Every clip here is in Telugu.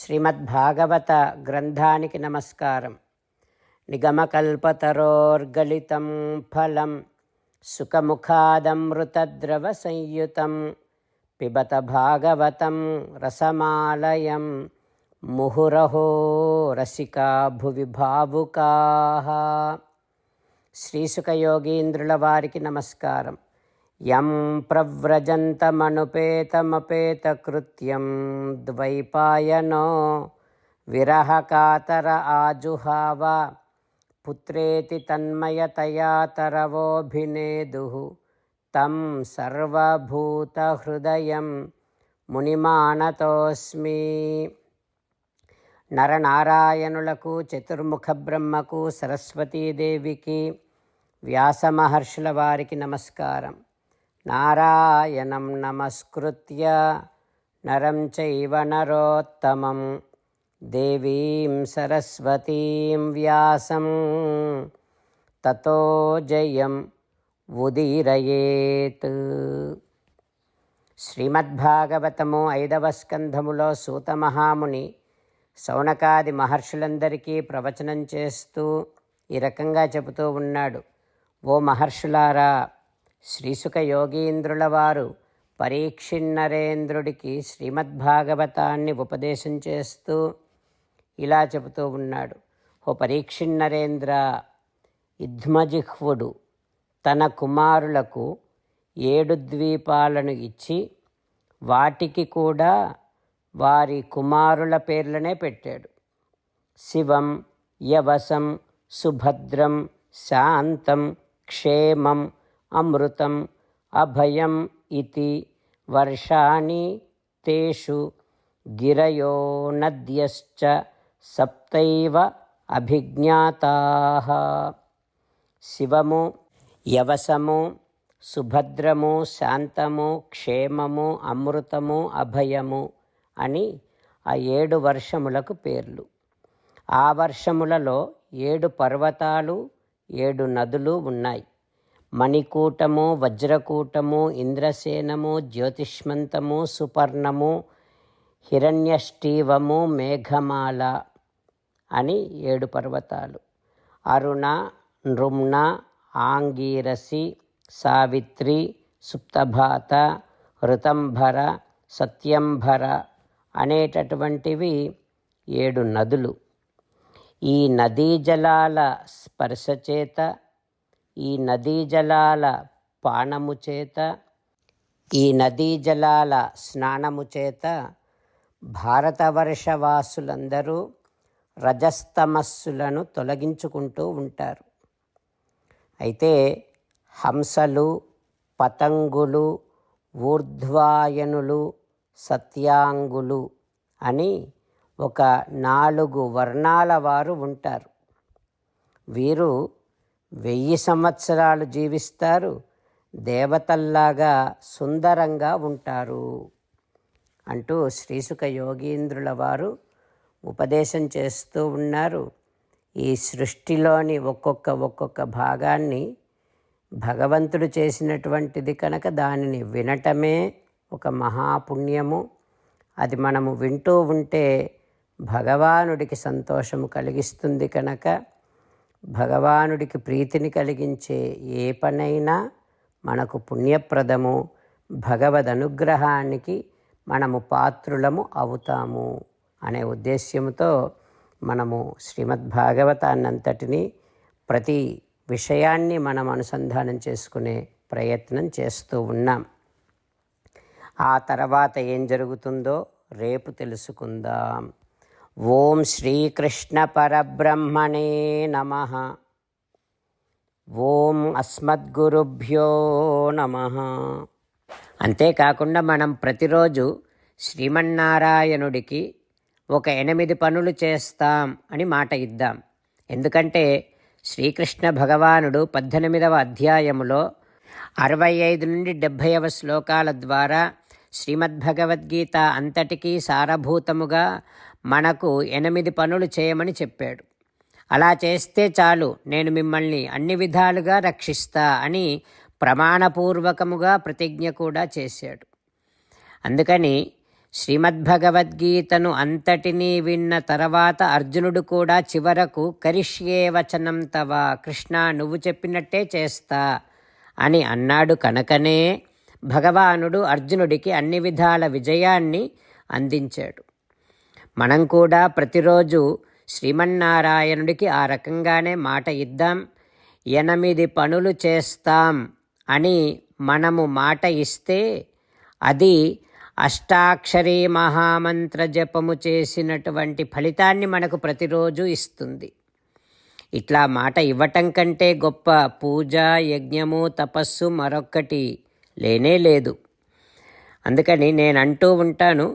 శ్రీమద్భాగవత గ్రంథానికి నమస్కారం. నిగమకల్పతరోర్గళితం ఫలం సుఖముఖాదమృతద్రవ సంయుతం పిబత భాగవతం రసమాలయం ముహురహో రసికా భువి భావుకాః. శ్రీసుఖయోగీంద్రుల వారికి నమస్కారం. యం ప్రవ్రజంతమనుపేతమపేతకృత్యం ద్వైపాయనో విరహకాతర ఆజుహావ పుత్రేతి తన్మయతయా తరవోభినేదుః తం సర్వభూతహృదయం మునిమానతోస్మి. నరనారాయణులకు, చతుర్ముఖ బ్రహ్మకు, సరస్వతీదేవికి, వ్యాసమహర్షుల వారికి నమస్కారం. నారాయణం నమస్కృత్య నరం చైవ నరోత్తమం దేవీం సరస్వతీం వ్యాసం తతో జయం ఉదీరయేత్. శ్రీమద్భాగవతము 5వ స్కంధములో సూత మహాముని శౌనకాది మహర్షులందరికీ ప్రవచనం చేస్తూ ఈ రకంగా చెబుతూ ఉన్నాడు. ఓ మహర్షులారా, శ్రీసుఖ యోగీంద్రుల వారు పరీక్షిన్నరేంద్రుడికి శ్రీమద్భాగవతాన్ని ఉపదేశం చేస్తూ ఇలా చెబుతూ ఉన్నాడు. ఓ పరీక్షిన్నరేంద్ర, యుధ్మజిహ్వుడు తన కుమారులకు 7 ద్వీపాలను ఇచ్చి వాటికి కూడా వారి కుమారుల పేర్లనే పెట్టాడు. శివం, యవసం, సుభద్రం, శాంతం, క్షేమం, అమృతం, అభయం ఇతి వర్షాణి తేషు గిరయో నద్యశ్చ సప్తైవ అభిజ్ఞాతాః. శివము, యవసము, సుభద్రము, శాంతము, క్షేమము, అమృతము, అభయము అని ఆ 7 వర్షములకు పేర్లు. ఆ వర్షములలో 7 పర్వతాలు, 7 నదులు ఉన్నాయి. మణికూటము, వజ్రకూటము, ఇంద్రసేనము, జ్యోతిష్మంతము, సుపర్ణము, హిరణ్యష్టీవము, మేఘమాల అని 7 పర్వతాలు. అరుణ, నృమ్న, ఆంగీరసి, సావిత్రి, సుప్తభాత, ఋతంభర, సత్యంభర అనేటటువంటివి 7 నదులు. ఈ నదీ జలాల స్పర్శ చేత, ఈ నదీ జలాల పానము చేత, ఈ నదీ జలాల స్నానము చేత భారతవర్షవాసులందరూ రజస్తమస్సులను తొలగించుకుంటూ ఉంటారు. అయితే హంసలు, పతంగులు, ఊర్ధ్వాయనులు, సత్యాంగులు అని ఒక 4 వర్ణాల వారు ఉంటారు. వీరు 1000 సంవత్సరాలు జీవిస్తారు, దేవతల్లాగా సుందరంగా ఉంటారు అంటూ శ్రీసుఖ యోగీంద్రుల వారు ఉపదేశం చేస్తూ ఉన్నారు. ఈ సృష్టిలోని ఒక్కొక్క భాగాన్ని భగవంతుడు చేసినటువంటిది కనుక దానిని వినటమే ఒక మహాపుణ్యము. అది మనము వింటూ ఉంటే భగవానుడికి సంతోషము కలిగిస్తుంది కనుక భగవానుడికి ప్రీతిని కలిగించే ఏ పనైనా మనకు పుణ్యప్రదము, భగవద్ అనుగ్రహానికి మనము పాత్రులము అవుతాము అనే ఉద్దేశ్యంతో మనము శ్రీమద్భాగవతాన్నంతటినీ ప్రతి విషయాన్ని మనం అనుసంధానం చేసుకునే ప్రయత్నం చేస్తూ ఉన్నాం. ఆ తర్వాత ఏం జరుగుతుందో రేపు తెలుసుకుందాం. ఓం శ్రీకృష్ణ పరబ్రహ్మణే నమః. ఓం అస్మద్గురుభ్యో నమః. అంతేకాకుండా మనం ప్రతిరోజు శ్రీమన్నారాయణుడికి ఒక 8 పనులు చేస్తాం అని మాట ఇద్దాం. ఎందుకంటే శ్రీకృష్ణ భగవానుడు 18వ అధ్యాయములో 65 నుండి 70వ శ్లోకాల ద్వారా శ్రీమద్భగవద్గీత అంతటికీ సారభూతముగా మనకు 8 పనులు చేయమని చెప్పాడు. అలా చేస్తే చాలు, నేను మిమ్మల్ని అన్ని విధాలుగా రక్షిస్తా అని ప్రమాణపూర్వకముగా ప్రతిజ్ఞ కూడా చేశాడు. అందుకని శ్రీమద్భగవద్గీతను అంతటినీ విన్న తర్వాత అర్జునుడు కూడా చివరకు కరిష్యే వచనం తవ, కృష్ణ నువ్వు చెప్పినట్టే చేస్తా అని అన్నాడు కనుకనే భగవానుడు అర్జునుడికి అన్ని విధాల విజయాన్ని అందించాడు. మనం కూడా ప్రతిరోజు శ్రీమన్నారాయణుడికి ఆ రకంగానే మాట ఇద్దాం. 8 పనులు చేస్తాం అని మనము మాట ఇస్తే అది అష్టాక్షరీ మహామంత్ర జపము చేసినటువంటి ఫలితాన్ని మనకు ప్రతిరోజు ఇస్తుంది. ఇట్లా మాట ఇవ్వటం కంటే గొప్ప పూజ, యజ్ఞము, తపస్సు మరొక్కటి లేనే లేదు. అందుకని నేను అంటూ ఉంటాను,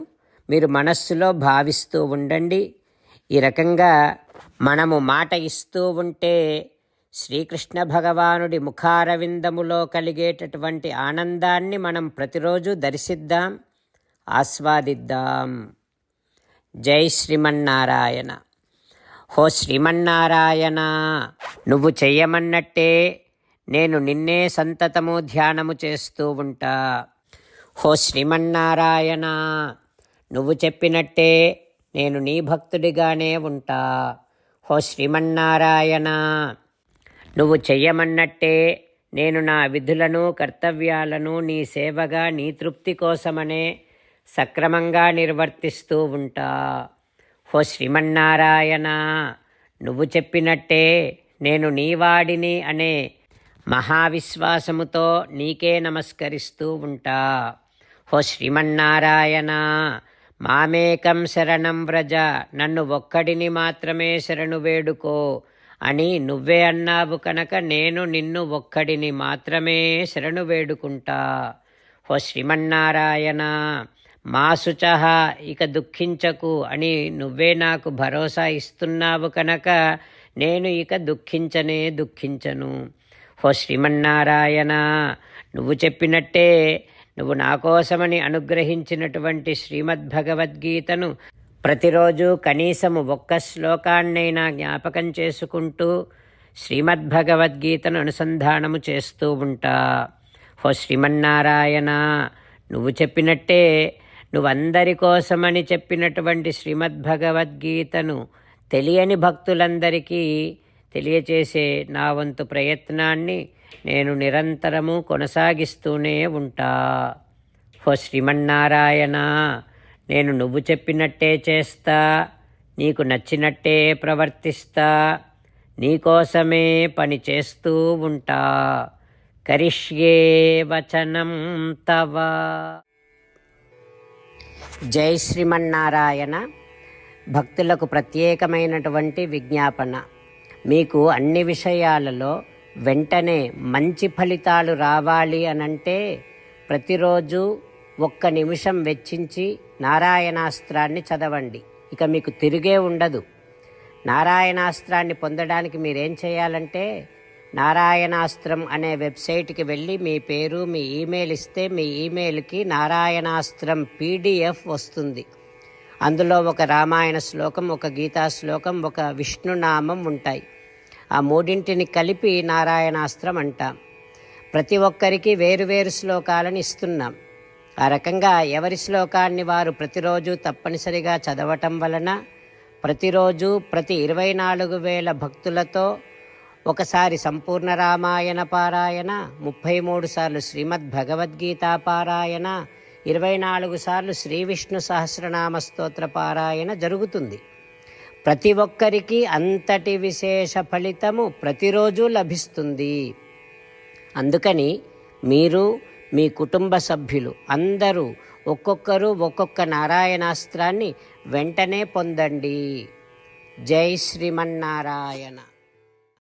మీరు మనస్సులో భావిస్తూ ఉండండి. ఈ రకంగా మనము మాట ఇస్తూ ఉంటే శ్రీకృష్ణ భగవానుడి ముఖారవిందములో కలిగేటటువంటి ఆనందాన్ని మనం ప్రతిరోజు దర్శిద్దాం, ఆస్వాదిద్దాం. జై శ్రీమన్నారాయణ. హో శ్రీమన్నారాయణ, నువ్వు చెయ్యమన్నట్టే నేను నిన్నే సంతతము ధ్యానము చేస్తూ ఉంటా. హో శ్రీమన్నారాయణ, నువ్వు చెప్పినట్టే నేను నీ భక్తుడిగానే ఉంటా. హో శ్రీమన్నారాయణ, నువ్వు చెయ్యమన్నట్టే నేను నా విధులను, కర్తవ్యాలను నీ సేవగా, నీ తృప్తి కోసమనే సక్రమంగా నిర్వర్తిస్తూ ఉంటా. హో శ్రీమన్నారాయణ, నువ్వు చెప్పినట్టే నేను నీవాడిని అనే మహావిశ్వాసముతో నీకే నమస్కరిస్తూ ఉంటా. హో శ్రీమన్నారాయణ, మామేకం శరణం వ్రజ, నన్ను ఒక్కడిని మాత్రమే శరణు వేడుకో అని నువ్వే అన్నావు కనుక నేను నిన్ను ఒక్కడిని మాత్రమే శరణు వేడుకుంటా. హో శ్రీమన్నారాయణ, మా శుచః, ఇక దుఃఖించకు అని నువ్వే నాకు భరోసా ఇస్తున్నావు కనుక నేను ఇక దుఃఖించను. హో శ్రీమన్నారాయణ, నువ్వు చెప్పినట్టే నువ్వు నా కోసమని అనుగ్రహించినటువంటి శ్రీమద్భగవద్గీతను ప్రతిరోజు కనీసము ఒక్క శ్లోకాన్నైనా జ్ఞాపకం చేసుకుంటూ శ్రీమద్భగవద్గీతను అనుసంధానము చేస్తూ ఉంటా. హో శ్రీమన్నారాయణ, నువ్వు చెప్పినట్టే నువ్వందరి కోసమని చెప్పినటువంటి శ్రీమద్భగవద్గీతను తెలియని భక్తులందరికీ తెలియచేసే నా వంతు ప్రయత్నాన్ని నేను నిరంతరము కొనసాగిస్తూనే ఉంటా. హో శ్రీమన్నారాయణ, నేను నువ్వు చెప్పినట్టే చేస్తా, నీకు నచ్చినట్టే ప్రవర్తిస్తా, నీకోసమే పని చేస్తూ ఉంటా. కరిష్యే వచనం తవ. జై శ్రీమన్నారాయణ. భక్తులకు ప్రత్యేకమైనటువంటి విజ్ఞాపన. మీకు అన్ని విషయాలలో వెంటనే మంచి ఫలితాలు రావాలి అనంటే ప్రతిరోజు 1 నిమిషం వెచ్చించి నారాయణాస్త్రాన్ని చదవండి. ఇక మీకు తిరిగే ఉండదు. నారాయణాస్త్రాన్ని పొందడానికి మీరేం చేయాలంటే నారాయణాస్త్రం అనే వెబ్సైట్కి వెళ్ళి మీ పేరు, మీ ఈమెయిల్ ఇస్తే మీ ఈమెయిల్కి నారాయణాస్త్రం PDF వస్తుంది. అందులో ఒక రామాయణ శ్లోకం, ఒక గీతా శ్లోకం, ఒక విష్ణునామం ఉంటాయి. ఆ 3ంటిని కలిపి నారాయణాస్త్రం అంటాం. ప్రతి ఒక్కరికి వేరువేరు శ్లోకాలను ఇస్తున్నాం. ఆ రకంగా ఎవరి శ్లోకాన్ని వారు ప్రతిరోజు తప్పనిసరిగా చదవటం వలన ప్రతిరోజు ప్రతి 24,000 భక్తులతో ఒకసారి సంపూర్ణ రామాయణ పారాయణ, 33 సార్లు శ్రీమద్భగవద్గీత పారాయణ, 24 సార్లు శ్రీ విష్ణు సహస్రనామ స్తోత్ర పారాయణ జరుగుతుంది. ప్రతి ఒక్కరికి అంతటి విశేష ఫలితము ప్రతిరోజు లభిస్తుంది. అందుకని మీరు, మీ కుటుంబ సభ్యులు అందరూ ఒక్కొక్కరు ఒక్కొక్క నారాయణాస్త్రాన్ని వెంటనే పొందండి. జై శ్రీమన్నారాయణ.